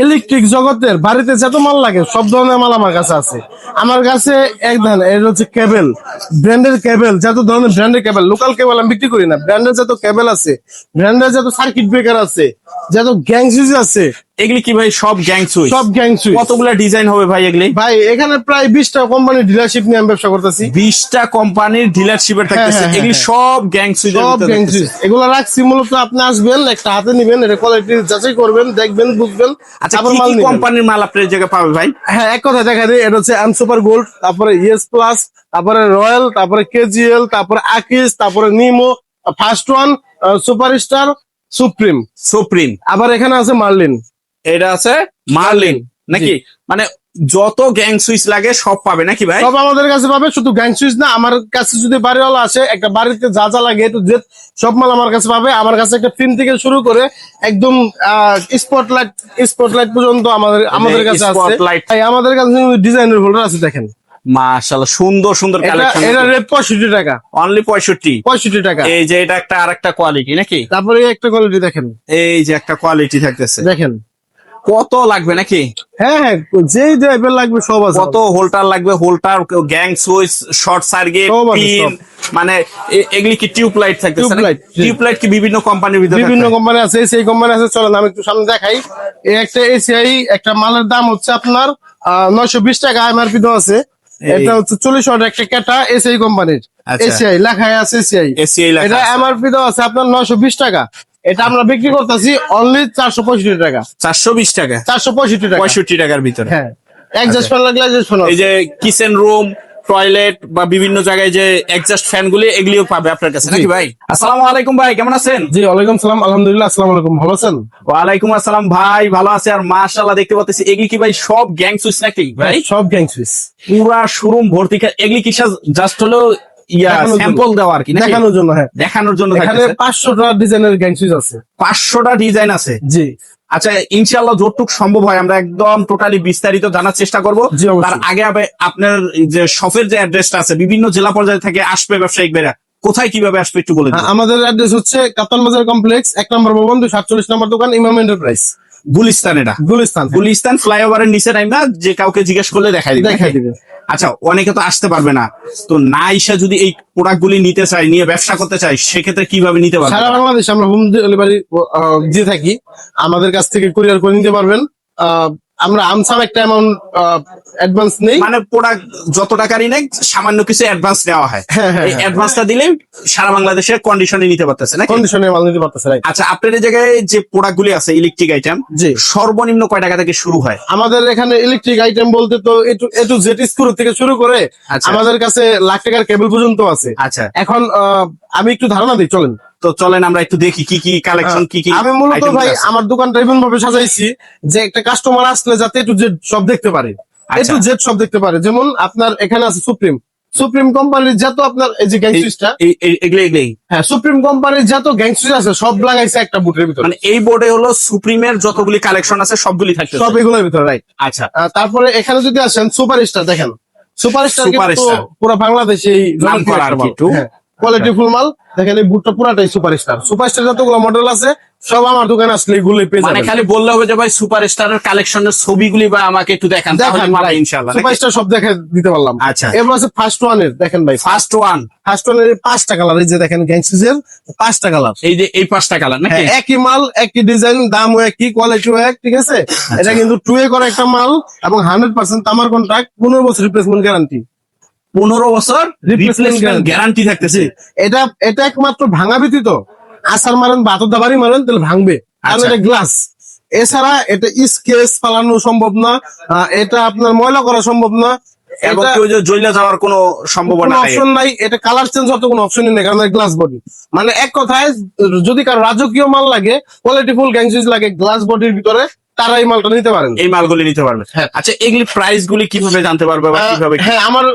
Electric জগতের বাড়িতে যত মাল লাগে সব ধরনের মাল আমার কাছে আছে। আমার কাছে এক ধরনের এটা হচ্ছে কেবল, ব্র্যান্ডের কেবল, যত ধরনের ব্র্যান্ডের কেবল, লোকাল কেবল আমি বিক্রি করি না। ব্র্যান্ডের যত কেবল আছে, ব্র্যান্ডের যত সার্কিট ব্রেকার আছে, যত গ্যাং সুইচ আছে, এগুলি কি ভাই সব গ্যাং সুইচ? সব গ্যাং সুইচ। কতগুলা ডিজাইন হবে ভাই এগুলি? ভাই এখানে প্রায় 20টা কোম্পানির ডিলারশিপ নিয়ে আমি ব্যবসা করতেছি। 20টা কোম্পানির ডিলারশিপের থাকতেছে, হ্যাঁ, এগুলি সব গ্যাং সুইচ। সব গ্যাং সুইচ। এগুলো রাখছি মূলত আপনি আসবেন, একটা হাতে নিবেন, এটা কোয়ালিটি যাচাই করবেন, দেখবেন, বুঝবেন। আচ্ছা, তারপর কি মাল কি নিবেন। কোম্পানির মাল আপনার এই জায়গায় পাবে ভাই? হ্যাঁ, এক কথা দেখা দিই, এটা হচ্ছে এম সুপার গোল্ড, তারপরে ইয়েস প্লাস, তারপরে রয়্যাল, তারপরে কেজিএল, তারপরে আকিস, তারপরে Nemo, First One, Superstar, Supreme. Supreme, আবার এখানে আছে মার্লিন। এটা আছে মার্লিন নাকি? মানে যত গ্যাং সুইচ লাগে সব পাবে নাকি ভাই? সব আমাদের কাছে পাবে, শুধু গ্যাং সুইচ না। আমার কাছে যদি বাড়িওয়ালা আসে, একটা বাড়িতে যা যা লাগে একটু সব মাল আমার কাছে পাবে। আমার কাছে একটা ফিন থেকে শুরু করে একদম স্পটলাইট পর্যন্ত আমাদের কাছে আছে। স্পটলাইট, আমাদের কাছে ডিজাইনের হোল্ডার আছে, দেখেন মাশাআল্লাহ, সুন্দর সুন্দর কালেকশন। এটা রেট 65 টাকা, অনলি 65 টাকা। এই যে এটা একটা আরেকটা কোয়ালিটি নাকি? তারপরে একটা কোয়ালিটি দেখেন, এই যে একটা কোয়ালিটি থাকতেছে, দেখেন কত লাগবে নাকি? হ্যাঁ, যেই টাইপের লাগবে সব আছে। কত হোল্ডার লাগবে? Holder, gang switch, short circuit, সব আছে, পিন, সব। মানে এগুলি কি টিউব লাইট থাকতেছে? টিউবলাইট, জি। টিউব লাইট কি বিভিন্ন কোম্পানির ভিতরে বিভিন্ন থাকবে? কোম্পানি আছে, সেই কোম্পানি আছে। চলেন আমি একটু সামনে দেখাই। এই একটা এসিআই একটা মালের দাম হচ্ছে আপনার 920 টাকা, এমআরপি দেওয়া আছে। এটা হচ্ছে 40 ওয়াট একটা ক্যাটা, এসিআই কোম্পানির। আচ্ছা। এসিআই লেখা আছে, এসিআই। এসিআই লেখা এটা আছে। এমআরপি দেওয়া আছে আপনার 920 টাকা। এটা আমরা বিক্রি করতেছি অনলি 465 টাকা। 420 টাকা, 465 টাকা, 65 টাকার ভিতরে। হ্যাঁ। একজাস্ট ফ্যান লাগলে একজাস্ট ফ্যান। এই যে কিচেন রুম, টয়লেট বা বিভিন্ন জায়গায় যে এক্সজস্ট ফ্যান গুলি, এগুলিও পাবে আপনার কাছে নাকি ভাই? আসসালামু আলাইকুম ভাই, কেমন আছেন? জি, ওয়ালাইকুম সালাম, আলহামদুলিল্লাহ। আসসালামু আলাইকুম, ভালো আছেন? ওয়ালাইকুম আসসালাম ভাই, ভালো আছে। আর মাশাআল্লাহ দেখতে পাচ্ছি এগুলি কি ভাই সব গ্যাং সুইচ নাকি ভাই? সব গ্যাং সুইচ, পুরা শোরুম ভর্তি। এগুলি কি জাস্ট হলো দেখানোর জন্য। স্যাম্পল দেওয়া আর কি নাকি? দেখানোর জন্য, হ্যাঁ। দেখানোর জন্য এখানে থাকতেছে। 500টা ডিজাইনের গ্যাং সুইচ আছে। 500টা ডিজাইন আছে। জি, আচ্ছা, ইনশাআল্লাহ যতটুকু সম্ভব হয় আমরা একদম টোটালি বিস্তারিত জানার চেষ্টা করব। জি, অবশ্যই। তার আগে আপনার যে শপের যে অ্যাড্রেসটা আছে, বিভিন্ন জেলা পর্যায়ে থেকে আসবে ব্যবসায়িক ভাইরা, কোথায় কিভাবে আসবে একটু বলে দিন। আমাদের অ্যাড্রেস হচ্ছে কাপ্তান বাজার কমপ্লেক্স, 1 নম্বর ভবন, 247 নম্বর দোকান, ইমাম এন্টারপ্রাইজ, গুলিস্তান। এটা গুলিস্তান। গুলিস্তান ফ্লাইওভারের নিচে নাইমা যে কাউকে জিজ্ঞেস করলে দেখাই দিবে। দেখাই দিবে। আচ্ছা, অনেকে তো আসতে পারবে না, তো না এসে যদি এই প্রোডাক্ট গুলি নিতে চায়, নিয়ে ব্যবসা করতে চায়, সেক্ষেত্রে কিভাবে নিতে পারবে? সারা বাংলাদেশে আমরা হোম ডেলিভারি দিয়ে থাকি। আমাদের কাছ থেকে কুরিয়ার করে নিতে পারবেন। আমরা আমসাম একটা অ্যামাউন্ট অ্যাডভান্স নেই। মানে প্রোডাক্ট যত টাকারই নেই, সামান্য কিছু অ্যাডভান্স নেওয়া হয়। হ্যাঁ, হ্যাঁ, এই অ্যাডভান্সটা দিলে সারা বাংলাদেশের কন্ডিশনে নিতে পারতেছে নাকি? কন্ডিশনে মাল নিতে পারতেছে, রাইট। আচ্ছা, আপনার এই জায়গায় যে প্রোডাক্ট গুলি আছে ইলেকট্রিক আইটেম, জি। সর্বনিম্ন কয় টাকা থেকে শুরু হয়? আমাদের এখানে ইলেকট্রিক আইটেম বলতে তো এ টু জেড স্ক্রু থেকে শুরু করে আচ্ছা। আমাদের কাছে লাখ টাকার কেবল পর্যন্ত আছে। আচ্ছা, এখন আমি একটু ধারণা দিই, চলেন। তো চলেন আমরা একটু দেখি কি কি কালেকশন, কি কি আমি মূলত item ভাই আছে। আমার দোকানটা এমন ভাবে সাজাইছি যে একটা কাস্টমার আসলে যাতে একটু জেড সব দেখতে পারে, আচ্ছা। একটু জেড সব দেখতে পারে। যেমন আপনার এখানে আছে সুপ্রিম কোম্পানির যত আপনার এই যে গ্যাং সুইচটা, এগুলি হ্যাঁ, সুপ্রিম কোম্পানির যত গ্যাং সুইচ আছে সব লাগাইছে একটা বুটের ভিতরে। মানে এই বোর্ডে হলো সুপ্রিমের যতগুলি কালেকশন আছে সবগুলি থাকছে সব এগুলোর ভিতরে, রাইট। আচ্ছা, তারপরে এখানে যদি আসেন সুপারস্টার, দেখেন সুপারস্টার কিন্তু সুপারস্টার। পুরো বাংলাদেশে নাম করা আর কি একটু। কোয়ালিটি ফুল মাল। দেখেন এই বুটটা পুরাটাই সুপারস্টার যতগুলো মডেল আছে সব আমার দোকানে আসলে এগুলো পেয়ে মানে যাবেন। খালি বললে হবে যে ভাই সুপারস্টারের কালেকশনের ছবিগুলি বা আমাকে একটু দেখান, তাহলে দেখেন পারবো ভাই, ইনশাআল্লাহ নাকি? সুপারস্টার সব দেখে দিতে পারলাম। আচ্ছা। এরপর আছে ফার্স্ট ওয়ানের, দেখেন ভাই, ফার্স্ট ওয়ান। ফার্স্ট ওয়ানের 5টা কালার, এই যে দেখেন গ্যাংসিসের 5টা কালার। এই যে এই 5টা কালার নাকি? একই মাল, একই ডিজাইন, দামও একই, কোয়ালিটিও এক, ঠিক আছে। এটা কিন্তু 2A করা একটা মাল এবং 100% তামার কন্ট্রাক্ট, 15 বছর রিপ্লেসমেন্ট গ্যারান্টি। 15 বছর রিপ্লেসমেন্ট guarantee। গ্যারান্টি থাকতেছে। এটা একমাত্র ভাঙা ব্যতীত, আসার মারেন বা হাতের দাবারি মারেন তাহলে ভাঙবে, কারণ আচ্ছা। এটা গ্লাস। এছাড়া এটা স্কেচ ফালানো সম্ভব না, এটা আপনার ময়লা করা সম্ভব না, এবং এটা কেউ যে জ্বলে যাওয়ার কোনো সম্ভাবনা নাই। অপশন নাই। এটা কালার চেঞ্জ হতে কোনো অপশনই নেই, কারণ গ্লাস বডি। মানে এক কথায় যদি কারো রাজকীয় মাল লাগে, কোয়ালিটিফুল গ্যাং সুইচ লাগে গ্লাস বডির ভিতরে, তারা এই মালটা নিতে পারেন। এই মালগুলি নিতে পারবে। হ্যাঁ। আচ্ছা, এগুলি প্রাইস গুলি কিভাবে জানতে পারবে বা কিভাবে? হ্যাঁ, আমার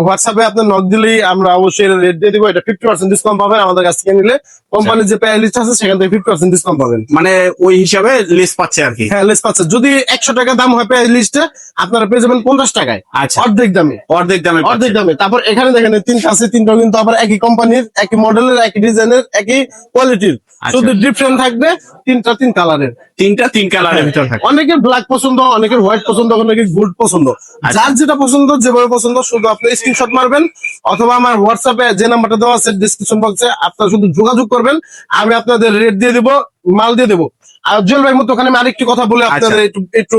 হোয়াটসঅ্যাপে আপনার নক দিলেই আমরা অবশ্যই রেট দিয়ে দিব। এটা 50% ডিসকাউন্ট পাবেন আমাদের কাছ থেকে নিলে। কোম্পানির যে প্রাইস লিস্ট আছে সেখান থেকে 50% ডিসকাউন্ট পাবেন। মানে ওই হিসাবে লেস পাচ্ছে আর কি। হ্যাঁ, লেস পাচ্ছে। যদি 100 টাকা দাম হয় প্রাইস লিস্টে, আপনারা পেয়ে যাবেন 50 টাকায়, আচ্ছা। অর্ধেক দামে। অর্ধেক দামে অর্ধেক পাচ্ছে। দামে। তারপর এখানে দেখেন এই তিনটা আছে, তিনটাও কিন্তু আবার একই কোম্পানির, একই মডেলের, একই ডিজাইনের, একই কোয়ালিটির, আচ্ছা। শুধু ডিফারেন্ট থাকবে তিনটা তিন কালারের। তিন কালারের ভিতর থাকে। অনেকের ব্ল্যাক পছন্দ, অনেকের হোয়াইট পছন্দ, অনেকের গোল্ড পছন্দ। আচ্ছা। যার যেটা পছন্দ, যেভাবে পছন্দ, শুধু আপনি স্ক্রিনশট মারবেন অথবা আমার হোয়াটসঅ্যাপে যে নাম্বারটা দেওয়া আছে ডিসক্রিপশন বক্সে, আপনারা শুধু যোগাযোগ করবেন, আমি আপনাদের রেট দিয়ে দিব, মাল দিয়ে দেবো। আর জুয়েল ভাই মতো ওখানে আমি আরেকটি কথা বলে আপনাদের একটু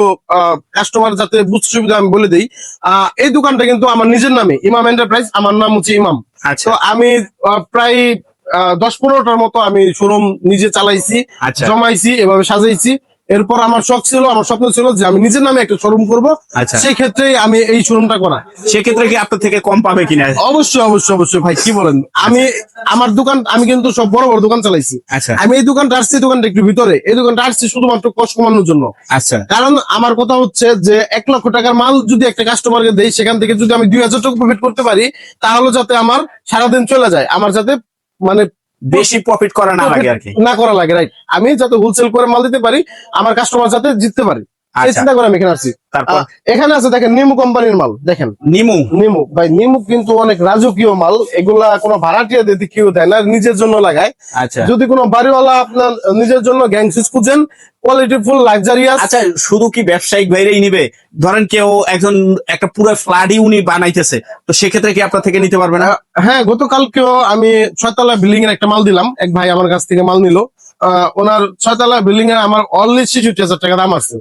কাস্টমার যাতে বুঝতে সুবিধা আমি বলে দিই। এই দোকানটা কিন্তু আমার নিজের নামে, ইমাম এন্টারপ্রাইজ। আমার নাম হচ্ছে ইমাম। আচ্ছা। তো আমি প্রায় 10-15টার মতো আমি শোরুম নিজে চালাইছি, আচ্ছা। জমাইছি, এভাবে সাজাইছি। এরপর আমার শখ ছিল, আমার স্বপ্ন ছিল যে আমি নিজের নামে একটা শোরুম করবো। আচ্ছা। সেই ক্ষেত্রে আমি এই শোরুমটা করা। সেক্ষেত্রে কি আপনার থেকে কম পাবে কিনা? অবশ্যই অবশ্যই অবশ্যই ভাই, কি বলেন। আমি আমার দোকান, আমি কিন্তু সব বড় বড় দোকান চালাইছি। আচ্ছা। আমি এই দোকানটা আসছি, দোকানটা একটু ভিতরে, এই দোকানটা আসছি শুধুমাত্র কষ্ট কমানোর জন্য। আচ্ছা। কারণ আমার কথা হচ্ছে যে 1 লক্ষ টাকার মাল যদি একটা কাস্টমারকে দেই, সেখান থেকে যদি আমি 2000 টাকা প্রফিট করতে পারি, তাহলে যাতে আমার সারাদিন চলে যায়, আমার যাতে মানে বেশি প্রফিট করা না লাগে আর কি। না করা লাগে, রাইট। আমি যাতে হোলসেল করে মাল দিতে পারি, আমার কাস্টমার যাতে জিততে পারি, এই আচ্ছা। চিন্তা করে আমি এখানে আসছি। তারপর এখানে আছে দেখেন নিমু কোম্পানির মাল, দেখেন নিমু। নিমু ভাই, নিমু কিন্তু অনেক রাজকীয় মাল। এগুলা কোনো ভাড়াটিয়া দিতে কেউ দেয় না, নিজের জন্য লাগায়। আচ্ছা। যদি কোনো বাড়িওয়ালা আপনার নিজের জন্য গ্যাংসিস খুঁজেন, কোয়ালিটি ফুল লাক্সারিয়াস। আচ্ছা, শুধু কি ব্যবসায়িক বাইরেই নিবে? ধরেন কেউ একজন একটা পুরো ফ্ল্যাটই উনি বানাইতেছে, তো সেক্ষেত্রে কি আপনার থেকে নিতে পারবে না? হ্যাঁ, গতকালকেও আমি 6 তলা বিল্ডিং এর একটা মাল দিলাম, এক ভাই আমার কাছ থেকে মাল নিল। ওনার 6 তলা বিল্ডিং এ আমার অনলি 66,000 টাকা দাম আছে।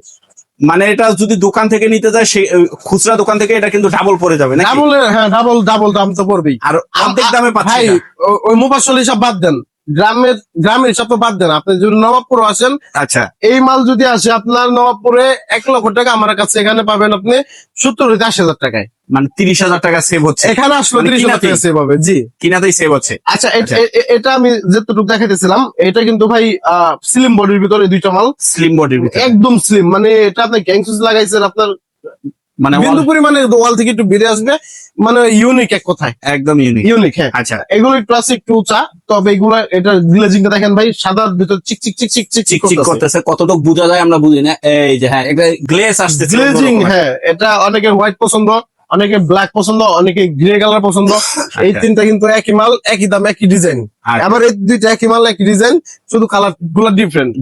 মানে এটা যদি দোকান থেকে নিতে যায়, সে খুচরা দোকান থেকে এটা কিন্তু ডাবল পড়ে যাবে নাকি? ডাবল, হ্যাঁ, ডাবল দাম তো পড়বেই। আর অর্ধেক দামে পাচ্ছি ভাই, না। ওই মুফাসল হিসাব বাদ দেন, গ্রামের হিসাব তো বাদ দেন। আপনি যদি নবাবপুর আসেন, আচ্ছা। এই মাল যদি আসে আপনার নবাবপুরে 1 লক্ষ টাকা, আমার কাছে এখানে পাবেন আপনি 70-80 হাজার টাকায়। মানে 30,000 টাকা সেভ হচ্ছে এখানে আসলে মানে 30 হাজার টাকা সেভ হবে। জি, কিনাতেই সেভ হচ্ছে। আচ্ছা। আচ্ছা। এটা আমি যেটুকু দেখাইতেছিলাম, এটা কিন্তু ভাই স্লিম বডির ভিতরে দুইটা মাল, স্লিম বডির ভিতরে একদম স্লিম। মানে এটা আপনি গ্যাংসুস লাগাইছেন, আপনার মানে বিন্দু পরিমাণে ওয়াল থেকে একটু বেরিয়ে আসবে, মানে ইউনিক এক কথায়, একদম ইউনিক। ইউনিক। হ্যাঁ, আচ্ছা। এগুলো একটু একটু উঁচা, তবে এগুলা এটা গ্লেজিংটা দেখেন ভাই, সাদার ভিতর চিক চিক চিক চিক চিক চিক চিক করতেছে, কতটুকু বোঝা যায় আমরা বুঝি না। এই যে হ্যাঁ, একটা গ্লেজ আসতেছে। গ্লেজিং। হ্যাঁ, এটা অনেকের হোয়াইট পছন্দ, অনেকে ব্ল্যাক পছন্দ, অনেকে গ্রে কালার পছন্দ। এই তিনটা কিন্তু একই মাল, একই দাম, একই ডিজাইন। আবার এই দুইটা একই মাল, একই ডিজাইন, শুধু কালার গুলো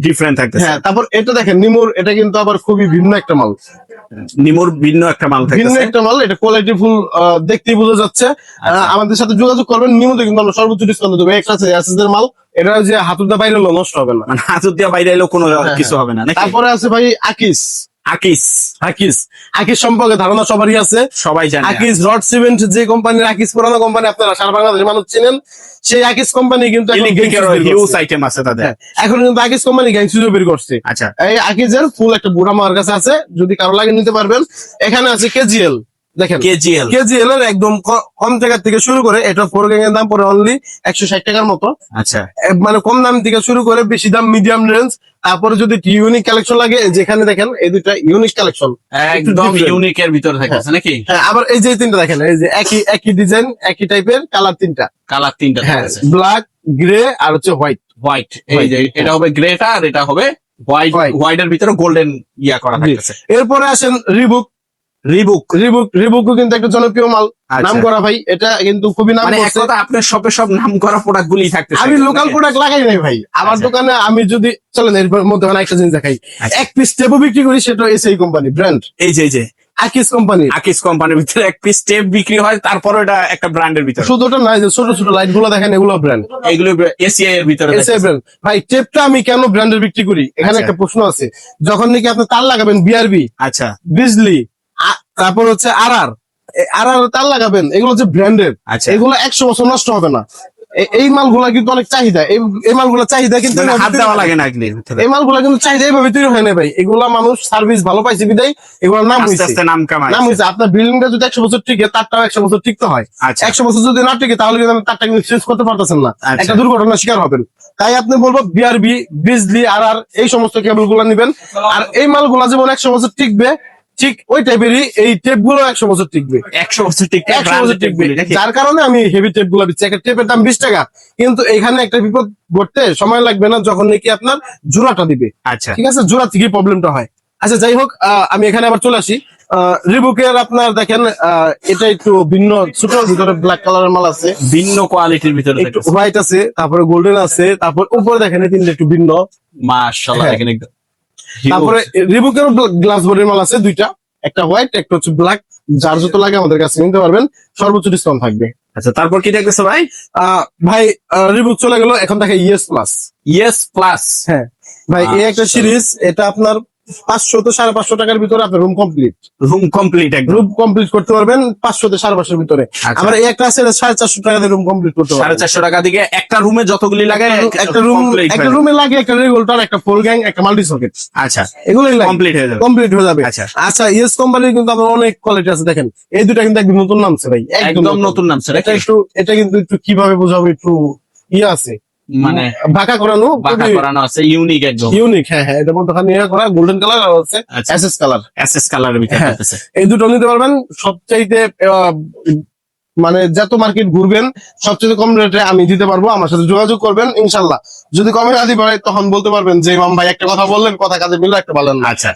ডিফারেন্ট থাকতেছে। হ্যাঁ, তারপর এটা দেখেন নিমুর, এটা কিন্তু আবার খুবই ভিন্ন একটা মাল, নিমুর ভিন্ন একটা মাল ভিন্ন থাকতেছে। একটা মাল। এটা কোয়ালিটি ফুল, দেখতেই বোঝা যাচ্ছে। আমাদের সাথে যোগাযোগ করবেন, নিমুতে কিন্তু আমরা সর্বোচ্চ ডিসকাউন্ট দেবো। একটা আছে অ্যাসেসের মাল, এটা যে হাতুটা বাইরে হলো নষ্ট হবে না, মানে হাতুর দিয়ে বাইরে এলেও কোনো কিছু হবে না নাকি? তারপরে আছে ভাই আকিস। আকিস। আকিস আকিস সম্পর্কে ধারণা সবারই আছে, সবাই জানে। আকিস রড সিমেন্ট যে কোম্পানির, আকিস পুরানো কোম্পানি, আপনারা সারা বাংলাদেশের মানুষ চিনেন। সেই আকিস কোম্পানি কিন্তু এখন ইলেকট্রিকের গ্যাংসুস বের হিউজ করছে। আইটেম আছে তাদের। হ্যাঁ, এখন কিন্তু আকিস কোম্পানি গ্যাংসুসও বের করছে। আচ্ছা। এই আকিজের ফুল একটা বুড়া আমার কাছে আছে, যদি কারো লাগে নিতে পারবেন। এখানে আছে কেজিএল, দেখেন কেজিএল। কেজিএল এর একদম কম টাকা থেকে শুরু করে, এটা 4 গ্যাং এর দাম পড়ে অনলি 160 টাকার মতো। আচ্ছা। মানে কম দাম থেকে শুরু করে বেশি দাম, মিডিয়াম রেঞ্জ। তারপরে যদি ইউনিক কালেকশন লাগে, যেখানে দেখেন এই দুইটা ইউনিক কালেকশন, একদম ইউনিকের ভিতরে থাকতেছে নাকি? হ্যাঁ, আবার এই যে তিনটা দেখেন, এই যে একই ডিজাইন, একই টাইপের কালার, তিনটা কালার তিনটা হ্যাঁ, থাকতেছে। ব্ল্যাক, গ্রে আর হচ্ছে হোয়াইট। হোয়াইট। এই যে এটা হবে গ্রেটা, আর এটা হবে হোয়াইট। White। হোয়াইটের ভিতরে গোল্ডেন ইয়া করা থাকতেছে। এরপরে আসেন রিবুক। রিবুক। রিবুকও কিন্তু একটা জনপ্রিয় মাল, আচ্ছা। নাম করা ভাই। এটা কিন্তু খুবই নাম মানে এক করছে। কথা আপনার শপে সব নাম করা প্রোডাক্ট গুলি থাকতেছে। আমি লোকাল প্রোডাক্ট লাগাই নাই ভাই আমার আচ্ছা। দোকানে। আমি যদি চলেন এর মধ্যে মানে একটা জিনিস দেখাই, আচ্ছা। এক পিস টেপও বিক্রি করি, সেটা এসএই কোম্পানি ব্র্যান্ড, এই যে আকিস কোম্পানি। আকিস কোম্পানির ভিতরে এক পিস টেপ বিক্রি হয়, তারপর এটা একটা ব্র্যান্ডের ভিতরে। শুধু ওটা নয়, যে ছোট ছোট লাইট গুলো দেখেন, এগুলো ব্র্যান্ড, এইগুলো এসিআই এর ভিতরে এসএই ব্র্যান্ড। ভাই টেপটা আমি কেন ব্র্যান্ডের বিক্রি করি, এখানে আচ্ছা। একটা প্রশ্ন আছে। যখন নাকি আপনি তার লাগাবেন বিআরবি, আচ্ছা। বিজলি, তারপর হচ্ছে আর তার লাগাবেন, এগুলো হচ্ছে ব্র্যান্ডের। আচ্ছা। এগুলো 100 বছর নষ্ট হবে না। এই মালগুলা কিন্তু অনেক চাহিদা, এই মালগুলা চাহিদা কিন্তু মানে হাত দেওয়া লাগে না এগুলির ভিতরে। এই মালগুলা কিন্তু চাহিদা এইভাবে তৈরি হয় না ভাই। এগুলা মানুষ সার্ভিস ভালো পাইছে বিদায় এগুলোর নাম আস্তে হয়েছে। আস্তে নাম কামায়। নাম হয়েছে। আপনার বিল্ডিংটা যদি 100 বছর টিকে, তারটাও 100 বছর টিকতে হয়। আচ্ছা। 100 বছর যদি না টিকে, তাহলে কিন্তু আপনি তারটা কিন্তু চেঞ্জ করতে পারতেছেন না, আচ্ছা। একটা দুর্ঘটনার শিকার হবেন। তাই আপনি বলবো বিআরবি, বিজলি, আর এই সমস্ত কেবল গুলা নিবেন। আর এই মালগুলা যেমন 100 বছর টিকবে, ঠিক ওই টাইপেরই এই টেপ গুলো 100 বছর টিকবে। 100 বছর টিকবে, 100 বছর টিকবে, নাকি? যার কারণে আমি হেভি টেপ গুলো দিচ্ছি। একটা টেপের দাম 20 টাকা, কিন্তু এখানে একটা বিপদ ঘটতে সময় লাগবে না যখন নাকি আপনার জোড়াটা দিবে। আচ্ছা, ঠিক আছে, জোড়া থেকে প্রবলেমটা হয়। আচ্ছা যাই হোক, আমি এখানে আবার চলে আসি। রিবুকের আপনার দেখেন, এটা একটু ভিন্ন, ছোট ভিতরে ব্ল্যাক কালারের মাল আছে, ভিন্ন কোয়ালিটির ভিতরে একটু হোয়াইট আছে, তারপরে গোল্ডেন আছে, তারপর উপরে দেখেন এই তিনটা একটু ভিন্ন। মাশাআল্লাহ, হ্যাঁ। দেখেন একদম তারপরে রিবুকের গ্লাস বডির মাল আছে দুইটা, একটা হোয়াইট একটা হচ্ছে ব্ল্যাক। যার যত লাগে আমাদের কাছে নিতে পারবেন, সর্বোচ্চ ডিসকাউন্ট থাকবে। আচ্ছা, তারপর কি দেখতেছে ভাই? ভাই রিবুক চলে গেল, এখন দেখে ইয়েস প্লাস। ইয়েস প্লাস, হ্যাঁ ভাই, এই একটা আচ্ছা। সিরিজ, এটা আপনার 500 তো 550 টাকার ভিতরে আপনার রুম কমপ্লিট। রুম কমপ্লিট একদম। রুম কমপ্লিট করতে পারবেন 500 থেকে 550 ভিতরে। আচ্ছা। আমার এই একটা আছে, এটা 450 টাকা দিয়ে রুম কমপ্লিট করতে পারবেন। 450 টাকা দিকে একটা রুমে যতগুলি লাগে একটা রুমে লাগে একটা রেগুলেটর, একটা ফোর গ্যাং, একটা মাল্টি সকেট। আচ্ছা, এগুলোই লাগে, কমপ্লিট হয়ে যাবে। কমপ্লিট হয়ে যাবে। আচ্ছা। আচ্ছা, ইয়েস কোম্পানির কিন্তু আপনার অনেক কোয়ালিটি আছে। দেখেন এই দুটা কিন্তু একদম নতুন নামছে ভাই, একদম নতুন নামছে এটা একটু, এটা কিন্তু একটু কিভাবে বোঝাবো, একটু ইয়ে আছে, মানে বাঁকা করানো, বাঁকা করানো আছে, ইউনিক একদম। ইউনিক। হ্যাঁ হ্যাঁ, এটা মধ্যখানে ইয়ে করা গোল্ডেন কালার আর হচ্ছে আচ্ছা। SS colour. এসএস কালারের ভিতরে হ্যাঁ। আছে। এই দুটো নিতে পারবেন সবচাইতে, মানে যত মার্কেট ঘুরবেন সবচেয়ে কম রেটে আমি দিতে পারবো। আমার সাথে যোগাযোগ করবেন ইনশাল্লাহ। যদি কমে না দিতে পারে তখন বলতে পারবেন যে ইমাম ভাই একটা কথা বললেন, কথা কাজে মিললো, একটা বললেন না। আচ্ছা,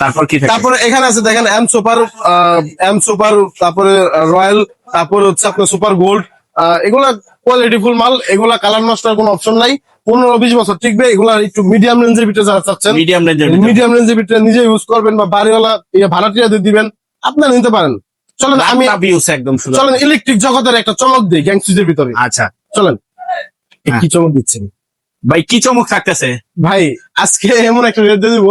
তারপর কি থাকে? তারপরে এখানে আছে দেখেন এম সুপার, তারপরে রয়্যাল, তারপরে হচ্ছে আপনার সুপার গোল্ড। এগুলা কোয়ালিটি ফুল মাল, এগুলা কালার নষ্টের কোনো অপশন নাই, 15-20 বছর টিকবে। এগুলা একটু মিডিয়াম রেঞ্জের ভিতরে যারা চাচ্ছেন, মিডিয়াম রেঞ্জের মিডিয়াম রেঞ্জের ভিতরে নিজে ইউজ করবেন বা বাড়িওয়ালা ভাড়াটিয়াদের দিবেন, আপনারা নিতে পারেন। চলেন আমি একদম সুন্দর। চলেন ইলেকট্রিক জগতের একটা চমক দিই গ্যাংসুইজের ভিতরে। আচ্ছা চলেন, হ্যাঁ। কি চমক দিচ্ছেন ভাই, কি চমক থাকতেছে? ভাই? আজকে এমন একটা রেট দিয়ে দিব,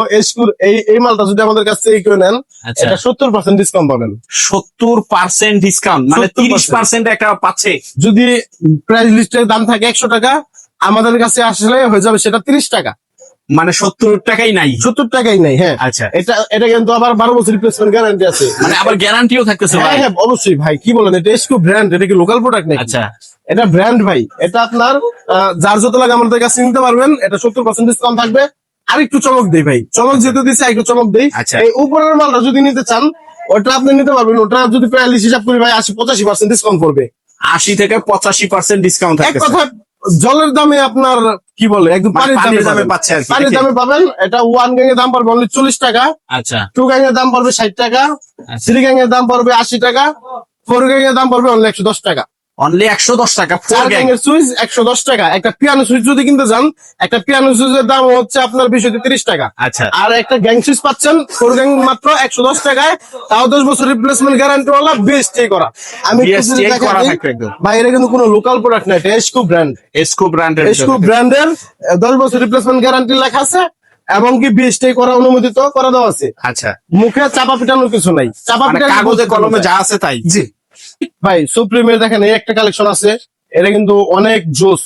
এই মালটা যদি আমাদের কাছ থেকে কেউ নেন, আচ্ছা, এটা 70% ডিসকাউন্ট পাবেন। 70% ডিসকাউন্ট, মানে 30% একটা পাচ্ছে। যদি প্রাইস লিস্টের দাম থাকে 100 টাকা, আমাদের কাছে আসলে হয়ে যাবে সেটা 30 টাকা, মানে 70 টাকাই নাই। 70 টাকাই নাই। হ্যাঁ, আচ্ছা, এটা কিন্তু আবার 12 বছর রিপ্লেসমেন্ট গ্যারান্টি আছে। মানে আবার গ্যারান্টিও থাকতেছে হ্যাঁ ভাই? হ্যাঁ, অবশ্যই ভাই, কি বলেন, এটা এসকো ব্র্যান্ড, এটা কি লোকাল প্রোডাক্ট নাকি? আচ্ছা, এটা ব্র্যান্ড ভাই, এটা আপনার যার যত লাগে আমাদের কাছে নিতে পারবেন। এটা 70% ডিসকাউন্ট থাকবে। আর একটু চমক দেই ভাই, চমক যেহেতু দিচ্ছে একটু চমক দেই। আচ্ছা। এই উপরের মালটা যদি নিতে চান, ওটা আপনি নিতে পারবেন। ওটা যদি প্রাইস হিসাব করি ভাই 85% ডিসকাউন্ট করবে। 80 থেকে 85% ডিসকাউন্ট এক থাকতেছে। কথা, জলের দামে আপনার কি বলে, একদম মানে পানির দামে পাচ্ছে আর কি, পানির নাকি? দামে পাবেন। এটা 1 গ্যাং এর দাম পড়বে অনলি 40 টাকা, আচ্ছা, 2 গ্যাং এর দাম পড়বে 60 টাকা, আচ্ছা। 3 গ্যাং এর দাম পড়বে 80 টাকা, 4 গ্যাং এর দাম পড়বে অনলি 110 টাকা। অনলি 110 টাকা 4 4 গ্যাং। গ্যাং এর সুইচ 110 টাকা। একটা পিয়ানো সুইচ যদি কিনতে চান, একটা পিয়ানো সুইচের দাম হচ্ছে আপনার 20 থেকে 30 টাকা। আচ্ছা, আর একটা গ্যাং সুইচ পাচ্ছেন 4 গ্যাং মাত্র 110 টাকায়, তাও 10 বছর রিপ্লেসমেন্ট গ্যারান্টি ওয়ালা, বেস্ট করা। আমি একটু BST যদি দেখাই করা দিই, থাকবে একদম। ভাই এটা কিন্তু কোনো লোকাল প্রোডাক্ট না, এটা এসকো ব্র্যান্ড। এসকো ব্র্যান্ডের এসকো ব্র্যান্ডের 10 বছর রিপ্লেসমেন্ট গ্যারান্টি লেখা আছে, এবং কি বিএসটি করা অনুমোদিত করা দেওয়া আছে। আচ্ছা, মুখে চাপা পিটানোর কিছু নাই, চাপা মানে পিটানোর কাগজে কলমে যা আছে তাই। জি ভাই, সুপ্রিমের দেখেন এই একটা কালেকশন আছে, এটা কিন্তু অনেক জোস।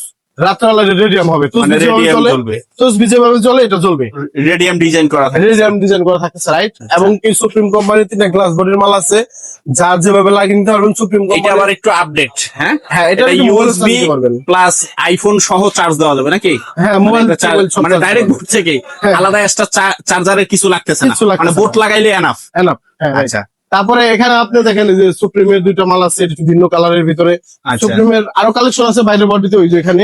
রাত্রাবেলা রেডিয়াম হবে, মানে রেডিয়াম চলবে, তোস বিজে ভাবে চলে, এটা চলবে। রেডিয়াম ডিজাইন করা থাকে। রেডিয়াম ডিজাইন করা থাকতেছে, রাইট। এবং কি সুপ্রিম কোম্পানির 3টা গ্লাস বডির মাল আছে, যার যেভাবে লাগিয়ে নিতে পারবেন সুপ্রিম এটা কোম্পানি। আবার একটু আপডেট। হ্যাঁ, হ্যাঁ, এটা এটা ইউএসবি দিতে পারবেন। প্লাস আইফোন সহ চার্জ দেওয়া যাবে নাকি? হ্যাঁ, মোবাইল মানে ডাইরেক্ট বোর্ড থেকে হ্যাঁ। আলাদা একটা চার্জারের কিছু লাগতেছে না, কিছু লাগতেছে মানে বোর্ড লাগাইলে এনাফ। আচ্ছা, তারপরে এখানে আপনি দেখেন যে সুপ্রিমের 2টা মাল আছে, এটা একটু ভিন্ন কালারের ভিতরে। আচ্ছা। সুপ্রিমের আরো কালেকশন আছে বাইরের বডিতে, ওই যে এখানে।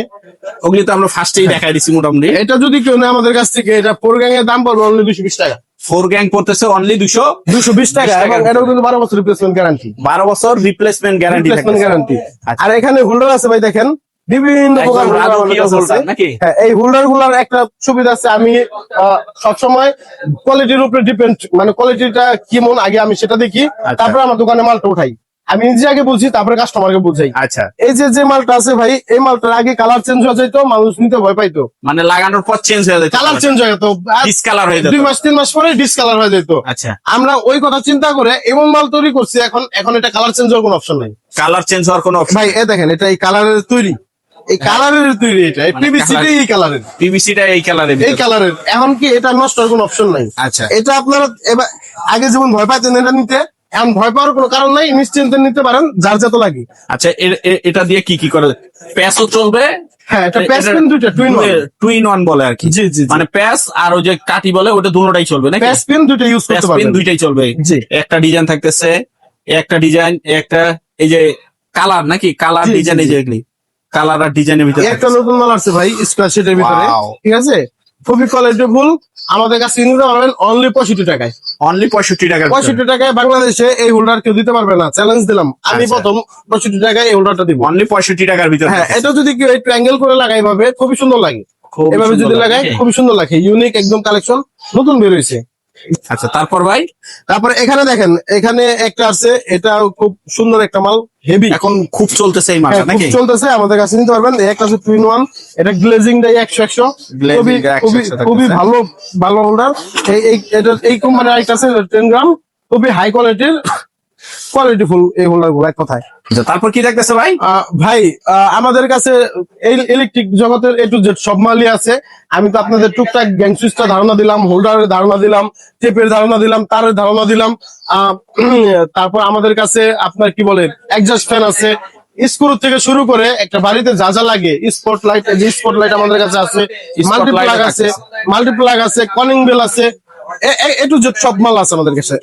ওগুলি তো আমরা ফার্স্টেই দেখাই দিছি মোটামুটি। এটা যদি কেউ নেয় আমাদের কাছ থেকে, এটা 4 গ্যাং এর দাম পড়বে অনলি 220 টাকা। 4 গ্যাং পড়তেছে অনলি 220 টাকা, এবং এটাও কিন্তু 12 বছর রিপ্লেসমেন্ট গ্যারান্টি। 12 বছর রিপ্লেসমেন্ট গ্যারান্টি রিপ্লেসমেন্ট গ্যারান্টি। আচ্ছা। আর এখানে হোল্ডার আছে ভাই, দেখেন বিভিন্ন একদম প্রকার হোল্ডার আমাদের রাজকীয় কাছে আছে। হোল্ডার নাকি? হ্যাঁ, এই হোল্ডার গুলার একটা সুবিধা আছে, আমি সবসময় কোয়ালিটির উপরে ডিপেন্ড, মানে কোয়ালিটিটা কেমন আগে আমি সেটা দেখি, তারপরে আমার দোকানে মালটা উঠাই। আমি নিজে আগে বুঝি, তারপরে কাস্টমারকে বুঝাই। আচ্ছা, এই যে মালটা আছে ভাই, এই মালটার আগে কালার চেঞ্জ হয়ে যাইতো, মানুষ নিতে ভয় পাইতো। মানে লাগানোর পর চেঞ্জ হয়ে যায়, কালার চেঞ্জ হয়ে যেত, ডিসকালার হয়ে যেত। 2 মাস 3 মাস পরে ডিসকালার হয়ে যেত। আচ্ছা, আমরা ওই কথা চিন্তা করে এমন মাল তৈরি করছি, এখন এটা কালার চেঞ্জ হওয়ার কোনো অপশন নাই কালার চেঞ্জ হওয়ার কোনো অপশন। ভাই। দেখেন, এটা এই কালারের তৈরি, এই কালারের তৈরি, এটা পিভিসি এই কালারের, পিভিসিটা এই কালারের। এই কালারের। এখন কি এটা নষ্ট হওয়ার কোনো অপশন নাই। আচ্ছা, এটা আপনারা এবার আগে যেমন ভয় পাইতেন এটা নিতে, এখন ভয় পাওয়ার কোনো কারণ নাই, নিশ্চিন্তে নিতে পারেন যার যত লাগে। আচ্ছা এটা দিয়ে কি কি করে? প্যাসও চলবে? হ্যাঁ, এটা প্যাচ পেন দুইটা টু ইন ওয়ান বলে আর কি। জি, জি, জি। মানে প্যাস আর ওই যে কাটি বলে ওটা দুটোটাই চলবে নাকি? প্যাচ পেন দুইটা ইউজ প্যাস করতে পেন পারবেন। দুইটাই চলবে। জি। একটা ডিজাইন থাকতেছে, একটা ডিজাইন, একটা এই যে কালার নাকি, কালার জি, জি, ডিজাইন, এই জি। যে এগুলি কালার আর ডিজাইনের ভিতরে একটা নতুন মাল আসছে ভাই স্কোয়ার শিটের ভিতরে, Wow. ঠিক আছে, খুবই কোয়ালিটিফুল। আমাদের কাছে নিতে পারবেন অনলি 65 টাকায়। অনলি 65 টাকা। 65 টাকায় বাংলাদেশে এই হোল্ডার কেউ দিতে পারবে না, চ্যালেঞ্জ দিলাম আমি। আচ্ছা। প্রথম 65 টাকায় এই হোল্ডারটা দিব। অনলি 65 টাকার ভিতরে। হ্যাঁ, এটা যদি কেউ একটু অ্যাঙ্গেল করে লাগাই ভাবে খুবই সুন্দর লাগে। খুব এভাবে সুন্দর যদি লাগে, লাগাই নাকি? খুবই সুন্দর লাগে, ইউনিক একদম কালেকশন, নতুন বের হয়েছে। আচ্ছা, তারপর ভাই তারপরে এখানে দেখেন, এখানে একটা আছে, এটা খুব সুন্দর একটা মাল, হেভি, এখন খুব চলতেছে এই মালটা খুব নাকি? চলতেছে, আমাদের কাছে নিতে পারবেন। একটা আছে 2-in-1, এটা গ্লেজিং দেয় 100-100, Glazing খুবই দেয় 100 খুবই থাকতেছে। খুবই ভালো ভালো হোল্ডার। এই কোম্পানির আরেকটা আছে 10 গ্রাম, খুবই হাই কোয়ালিটিফুল এই হোল্ডার গুলো, এক কথায়। আচ্ছা, তারপর কি থাকতেছে ভাই? ভাই, আমাদের কাছে এই ইলেকট্রিক জগতের A to Z সব মালই আছে। আমি তো আপনাদের টুকটাক গ্যাং সুইচটা ধারণা দিলাম, হোল্ডারের ধারণা দিলাম, টেপের ধারণা দিলাম, তারের ধারণা দিলাম। তারপর আমাদের কাছে আপনার কি বলে এক্সজস্ট ফ্যান আছে, স্ক্রু থেকে শুরু করে একটা বাড়িতে যা যা লাগে, স্পটলাইট, স্পটলাইট আমাদের কাছে আছে, মাল্টিপ্লাগ আছে, কলিং বেল আছে, A to Z সব মাল আছে আমাদের কাছে।